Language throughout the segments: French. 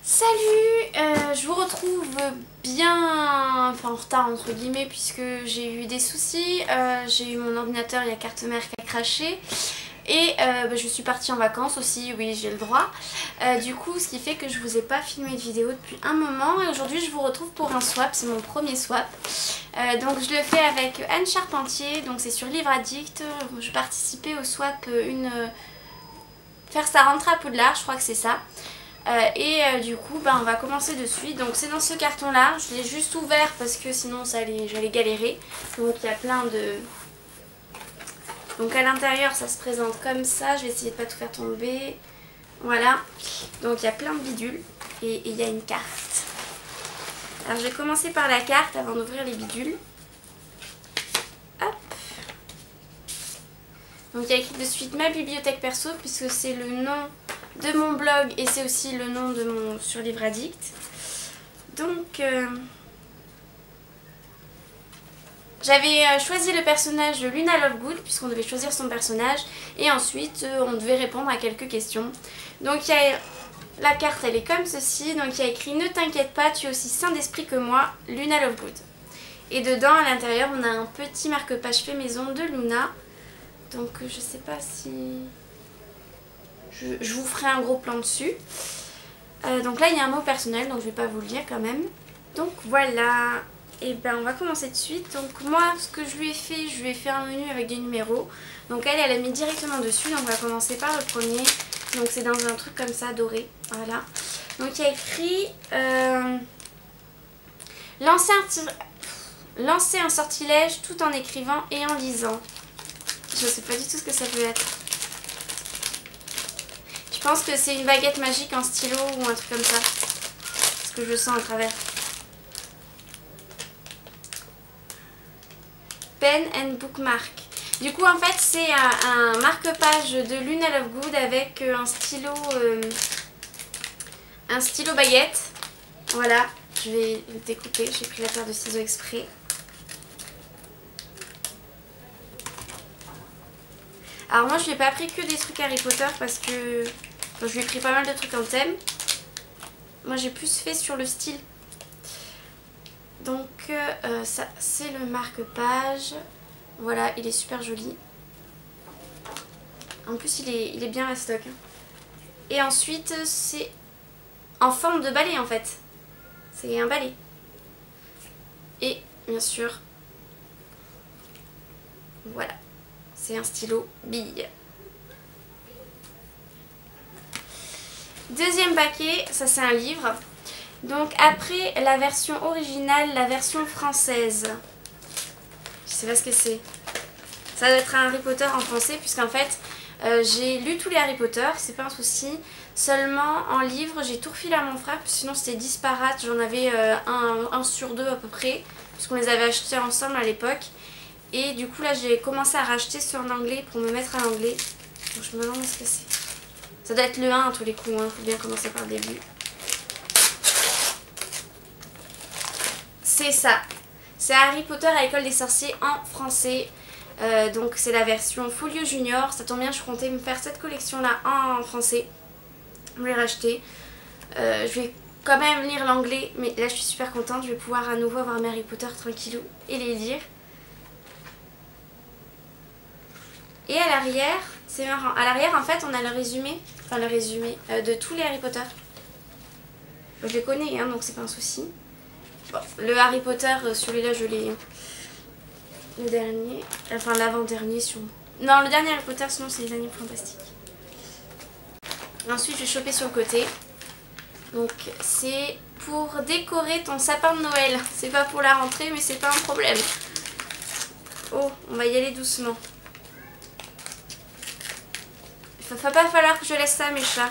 Salut, je vous retrouve bien, enfin en retard entre guillemets puisque j'ai eu des soucis, j'ai eu mon ordinateur et la carte mère qui a craché et je suis partie en vacances aussi, oui j'ai le droit, du coup ce qui fait que je vous ai pas filmé de vidéo depuis un moment et aujourd'hui je vous retrouve pour un swap, c'est mon premier swap, donc je le fais avec Anne Charpentier, donc c'est sur Livre Addict, je participais au swap faire sa rentrée à Poudlard, je crois que c'est ça. Du coup on va commencer de suite. Donc c'est dans ce carton là, je l'ai juste ouvert parce que sinon j'allais galérer. Donc il y a plein de... Donc à l'intérieur ça se présente comme ça, je vais essayer de pas tout faire tomber. Voilà, donc il y a plein de bidules et il y a une carte. Alors je vais commencer par la carte avant d'ouvrir les bidules. Hop. Donc il y a écrit de suite ma bibliothèque perso puisque c'est le nom de mon blog et c'est aussi le nom de mon sur Livre Addict. Donc j'avais choisi le personnage de Luna Lovegood puisqu'on devait choisir son personnage et ensuite on devait répondre à quelques questions. Donc il y a la carte, elle est comme ceci, donc il y a écrit ne t'inquiète pas, tu es aussi sain d'esprit que moi, Luna Lovegood. Et dedans à l'intérieur on a un petit marque-page fait maison de Luna. Donc je sais pas si... Je vous ferai un gros plan dessus. Donc là il y a un mot personnel, donc je vais pas vous le lire quand même. Donc voilà. Et ben on va commencer de suite. Donc moi ce que je lui ai fait un menu avec des numéros. Donc elle a mis directement dessus. Donc on va commencer par le premier. Donc c'est dans un truc comme ça doré. Voilà. Donc il y a écrit lancer un sortilège tout en écrivant et en lisant. Je sais pas du tout ce que ça peut être. Je pense que c'est une baguette magique en stylo ou un truc comme ça. Parce que je sens à travers. Pen and bookmark. Du coup en fait c'est un marque-page de Luna Lovegood avec un stylo baguette. Voilà, je vais le découper, j'ai pris la paire de ciseaux exprès. Alors moi je lui ai pas pris que des trucs Harry Potter parce que je lui ai pris pas mal de trucs en thème. Moi j'ai plus fait sur le style. Donc ça c'est le marque-page. Voilà, il est super joli. En plus il est bien à stock. Et ensuite c'est en forme de balai en fait. C'est un balai. Et bien sûr, voilà. C'est un stylo bille. Deuxième paquet, ça c'est un livre. Donc après la version originale, la version française. Je sais pas ce que c'est. Ça doit être un Harry Potter en français puisqu'en fait j'ai lu tous les Harry Potter, c'est pas un souci. Seulement en livre j'ai tout refilé à mon frère sinon c'était disparate. J'en avais un sur deux à peu près puisqu'on les avait achetés ensemble à l'époque. Et du coup là j'ai commencé à racheter ceux en anglais pour me mettre à l'anglais. Donc je me demande ce que c'est. Ça doit être le 1 à tous les coups, hein. Faut bien commencer par le début. C'est ça. C'est Harry Potter à l'école des sorciers en français. Donc c'est la version Folio Junior. Ça tombe bien, je comptais me faire cette collection là en français. Je vais racheter. Je vais quand même lire l'anglais, mais là je suis super contente. Je vais pouvoir à nouveau avoir mes Harry Potter tranquillou et les lire. Et à l'arrière, c'est marrant, à l'arrière en fait on a le résumé de tous les Harry Potter. Je les connais hein, donc c'est pas un souci. Bon, le Harry Potter, celui-là je l'ai... Le dernier, enfin l'avant-dernier sur... Non, le dernier Harry Potter sinon c'est les Animaux Fantastiques. Ensuite je vais choper sur le côté. Donc c'est pour décorer ton sapin de Noël. C'est pas pour la rentrée mais c'est pas un problème. Oh, on va y aller doucement. Il va pas falloir que je laisse ça à mes chats.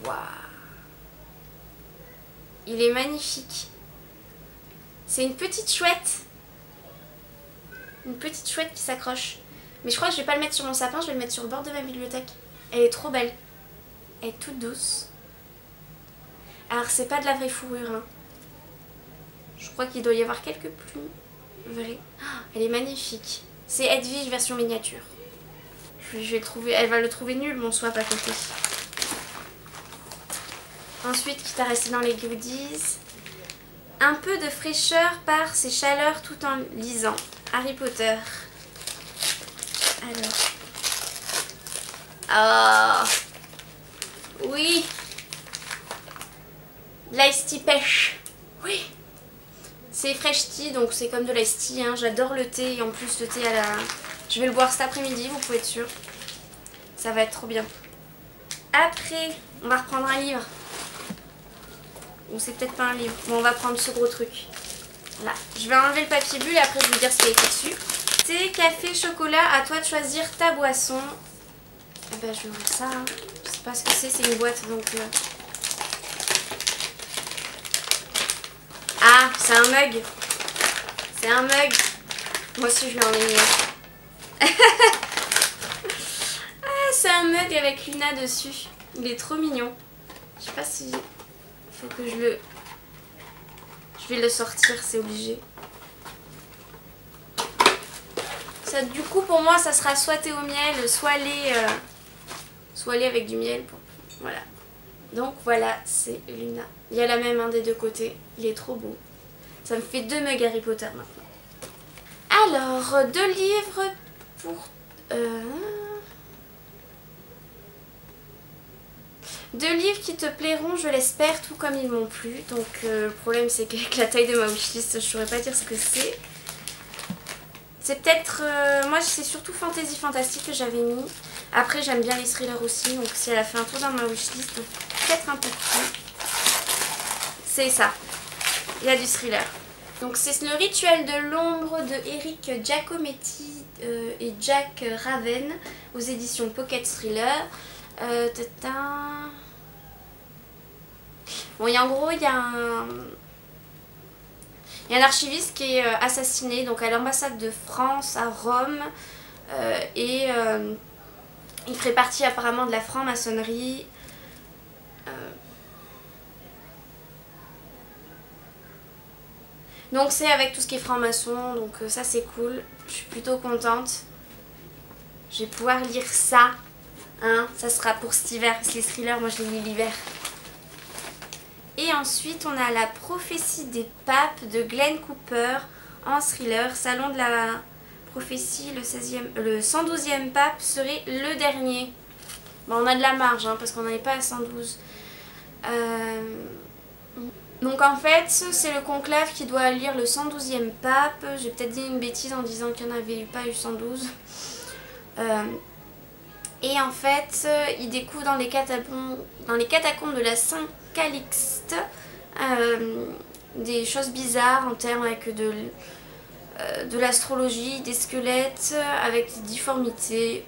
Waouh. Il est magnifique. C'est une petite chouette. Une petite chouette qui s'accroche. Mais je crois que je vais pas le mettre sur mon sapin, je vais le mettre sur le bord de ma bibliothèque. Elle est trop belle. Elle est toute douce. Alors c'est pas de la vraie fourrure. Hein. Je crois qu'il doit y avoir quelques plumes. Vraies. Oh, elle est magnifique. C'est Edwige version miniature. Je plus. Je vais le trouver, elle va le trouver nul mon swap à côté. Ensuite, quitte à rester dans les goodies, un peu de fraîcheur par ses chaleurs tout en lisant. Harry Potter. Alors. Oh. Oui. L'ice tea pêche. Oui. C'est fresh tea, donc c'est comme de l'ice tea. Hein. J'adore le thé et en plus le thé à la... Je vais le boire cet après-midi, vous pouvez être sûr. Ça va être trop bien. Après, on va reprendre un livre. Ou c'est peut-être pas un livre. Bon, on va prendre ce gros truc. Là. Je vais enlever le papier bulle et après je vais vous dire ce qui a été dessus. Thé, café, chocolat, à toi de choisir ta boisson. Eh ben, je vais ouvrir ça. Hein. Je sais pas ce que c'est une boîte donc... Ah, c'est un mug. C'est un mug. Moi aussi je l'ai emmené. Ah, c'est un mug avec Luna dessus. Il est trop mignon. Je sais pas si... Faut que je le... Je vais le sortir, c'est obligé. Ça, du coup, pour moi, ça sera soit thé au miel, soit lait avec du miel. Voilà. Donc voilà, c'est Luna. Il y a la même un des deux côtés. Il est trop beau. Ça me fait 2 mugs Harry Potter maintenant. Alors, 2 livres pour... 2 livres qui te plairont, je l'espère, tout comme ils m'ont plu. Donc le problème c'est qu'avec la taille de ma wishlist, je ne saurais pas dire ce que c'est. C'est peut-être... moi c'est surtout fantasy fantastique que j'avais mis. Après j'aime bien les thrillers aussi, donc si elle a fait un tour dans ma wishlist, peut-être un peu plus. C'est ça. Il y a du thriller. Donc c'est le rituel de l'ombre de Eric Giacometti et Jack Raven aux éditions Pocket Thriller. Bon, en gros, il y a un archiviste qui est assassiné donc à l'ambassade de France à Rome et il ferait partie apparemment de la franc-maçonnerie. Donc c'est avec tout ce qui est franc-maçon, donc ça c'est cool, je suis plutôt contente. Je vais pouvoir lire ça, hein, ça sera pour cet hiver, parce que les thrillers, moi je les lis l'hiver. Et ensuite on a La prophétie des papes de Glenn Cooper en thriller, Salon de la prophétie, le 112e pape serait le dernier. Bon, on a de la marge, hein, parce qu'on n'en est pas à 112. Donc en fait, c'est le conclave qui doit lire le 112e pape. J'ai peut-être dit une bêtise en disant qu'il n'y en avait pas eu 112. Et en fait, il découvre dans les catacombes de la Saint-Calixte des choses bizarres en termes avec de l'astrologie, des squelettes, avec des difformités.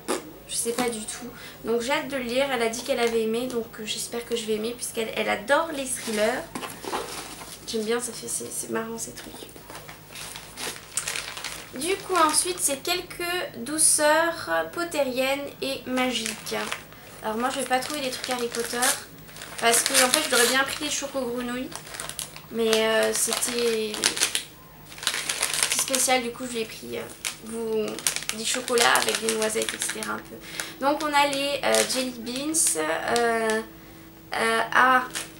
Je sais pas du tout. Donc j'ai hâte de le lire. Elle a dit qu'elle avait aimé, donc j'espère que je vais aimer puisqu'elle adore les thrillers. J'aime bien, c'est marrant ces trucs. Du coup ensuite c'est quelques douceurs potériennes et magiques. Alors moi je vais pas trouver des trucs Harry Potter parce que en fait j'aurais bien pris les choco-grenouilles. Mais c'était spécial, du coup je l'ai pris des chocolats avec des noisettes, etc. un peu. Donc on a les Jelly Beans.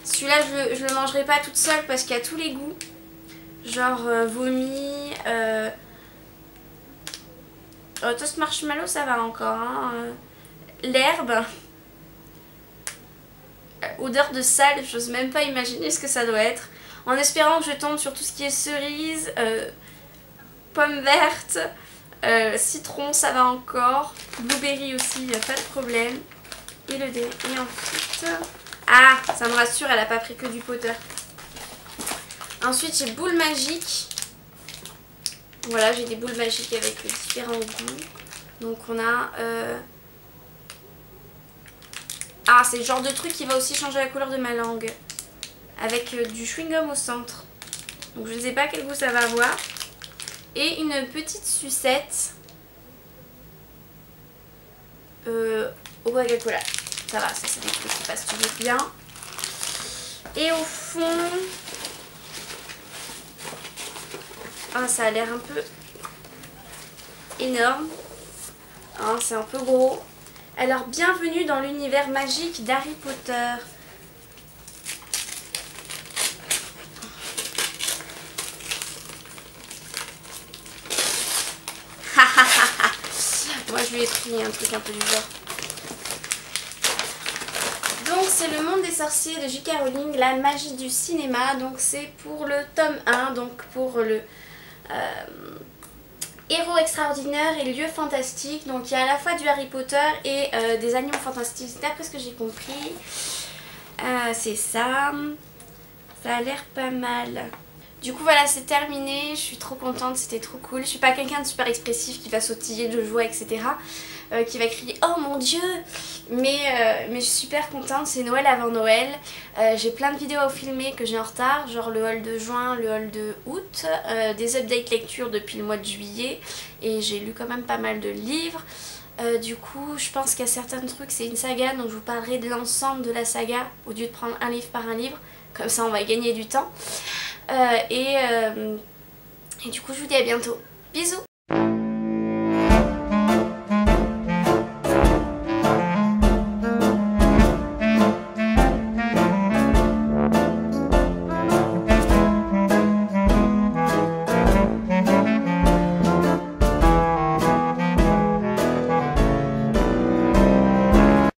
Celui-là je le mangerai pas toute seule parce qu'il y a tous les goûts. Genre vomi, toast marshmallow ça va encore. Hein, l'herbe. Odeur de sal, j'ose même pas imaginer ce que ça doit être. En espérant que je tombe sur tout ce qui est cerise, pommes vertes, citron, ça va encore. Blueberry aussi, il n'y a pas de problème. Et le dé. Et ensuite... Ah, ça me rassure, elle n'a pas pris que du Potter. Ensuite, j'ai boules magiques. Voilà, j'ai des boules magiques avec différents goûts. Donc on a... Ah, c'est le genre de truc qui va aussi changer la couleur de ma langue. Avec du chewing-gum au centre. Donc je ne sais pas quel goût ça va avoir. Et une petite sucette au Coca-Cola. Ça va, ça c'est des trucs qui passent toujours bien. Et au fond... Ah, ça a l'air un peu énorme. Hein, c'est un peu gros. Alors bienvenue dans l'univers magique d'Harry Potter. Moi je lui ai pris un truc un peu du genre. Donc c'est le monde des sorciers de J.K. Rowling, la magie du cinéma. Donc c'est pour le tome 1, donc pour le héros extraordinaire et lieux fantastiques. Donc il y a à la fois du Harry Potter et des animaux fantastiques, d'après ce que j'ai compris. C'est ça. Ça a l'air pas mal. Du coup voilà, c'est terminé, je suis trop contente, c'était trop cool. Je suis pas quelqu'un de super expressif qui va sautiller de joie, etc. Qui va crier oh mon dieu, mais je suis super contente, c'est Noël avant Noël. J'ai plein de vidéos à filmer que j'ai en retard, genre le haul de juin, le haul de août, des updates lecture depuis le mois de juillet, et j'ai lu quand même pas mal de livres. Du coup je pense qu'il y a certains trucs, c'est une saga, donc je vous parlerai de l'ensemble de la saga au lieu de prendre un livre par un livre, comme ça on va gagner du temps. Et du coup je vous dis à bientôt, bisous.